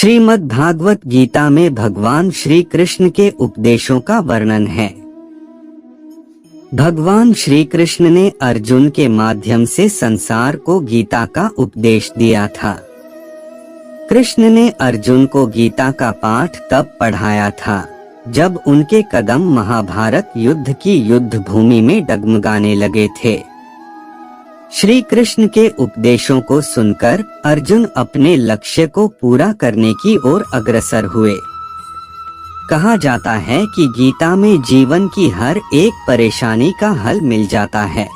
श्रीमद् भागवत गीता में भगवान श्री कृष्ण के उपदेशों का वर्णन है। भगवान श्री कृष्ण ने अर्जुन के माध्यम से संसार को गीता का उपदेश दिया था। कृष्ण ने अर्जुन को गीता का पाठ तब पढ़ाया था जब उनके कदम महाभारत युद्ध की युद्ध भूमि में डगमगाने लगे थे। श्री कृष्ण के उपदेशों को सुनकर अर्जुन अपने लक्ष्य को पूरा करने की ओर अग्रसर हुए। कहा जाता है कि गीता में जीवन की हर एक परेशानी का हल मिल जाता है।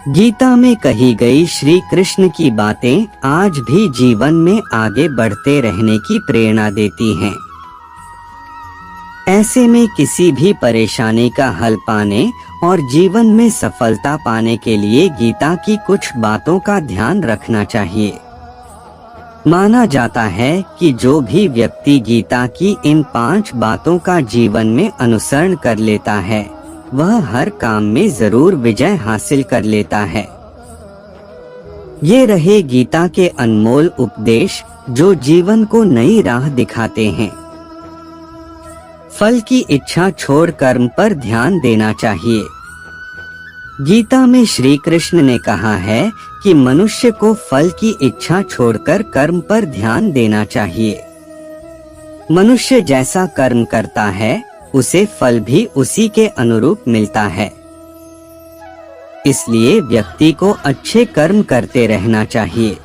गीता में कही गई श्री कृष्ण की बातें आज भी जीवन में आगे बढ़ते रहने की प्रेरणा देती हैं। ऐसे में किसी भी परेशानी का हल पाने और जीवन में सफलता पाने के लिए गीता की कुछ बातों का ध्यान रखना चाहिए। माना जाता है कि जो भी व्यक्ति गीता की इन 5 बातों का जीवन में अनुसरण कर लेता है, वह हर काम में जरूर विजय हासिल कर लेता है। ये रहे गीता के अनमोल उपदेश जो जीवन को नई राह दिखाते हैं। फल की इच्छा छोड़ कर्म पर ध्यान देना चाहिए। गीता में श्री कृष्ण ने कहा है कि मनुष्य को फल की इच्छा छोड़कर कर्म पर ध्यान देना चाहिए। मनुष्य जैसा कर्म करता है उसे फल भी उसी के अनुरूप मिलता है। इसलिए व्यक्ति को अच्छे कर्म करते रहना चाहिए।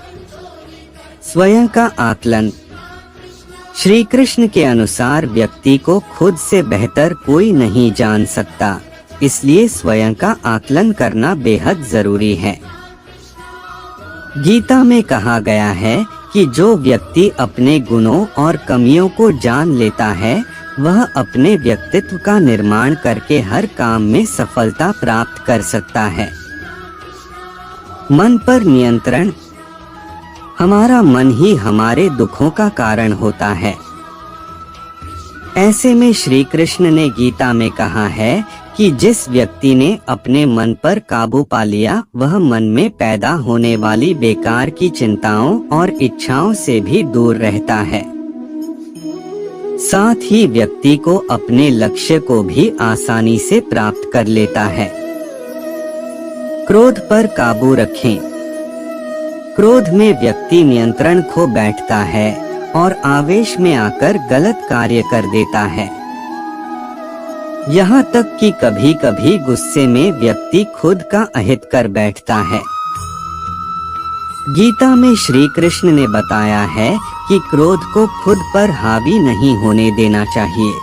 स्वयं का आकलन। श्री कृष्ण के अनुसार व्यक्ति को खुद से बेहतर कोई नहीं जान सकता, इसलिए स्वयं का आकलन करना बेहद जरूरी है। गीता में कहा गया है कि जो व्यक्ति अपने गुणों और कमियों को जान लेता है, वह अपने व्यक्तित्व का निर्माण करके हर काम में सफलता प्राप्त कर सकता है। मन पर नियंत्रण। हमारा मन ही हमारे दुखों का कारण होता है। ऐसे में श्री कृष्ण ने गीता में कहा है कि जिस व्यक्ति ने अपने मन पर काबू पा लिया, वह मन में पैदा होने वाली बेकार की चिंताओं और इच्छाओं से भी दूर रहता है। साथ ही व्यक्ति को अपने लक्ष्य को भी आसानी से प्राप्त कर लेता है। क्रोध पर काबू रखें। क्रोध में व्यक्ति नियंत्रण खो बैठता है और आवेश में आकर गलत कार्य कर देता है। यहाँ तक कि कभी-कभी गुस्से में व्यक्ति खुद का अहित कर बैठता है। गीता में श्री कृष्ण ने बताया है कि क्रोध को खुद पर हावी नहीं होने देना चाहिए।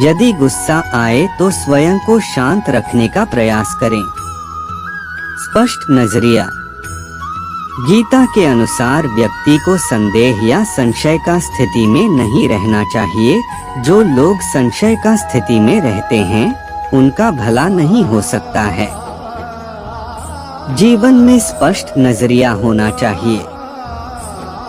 यदि गुस्सा आए तो स्वयं को शांत रखने का प्रयास करें। स्पष्ट नजरिया। गीता के अनुसार व्यक्ति को संदेह या संशय का स्थिति में नहीं रहना चाहिए। जो लोग संशय का स्थिति में रहते हैं, उनका भला नहीं हो सकता है। जीवन में स्पष्ट नजरिया होना चाहिए।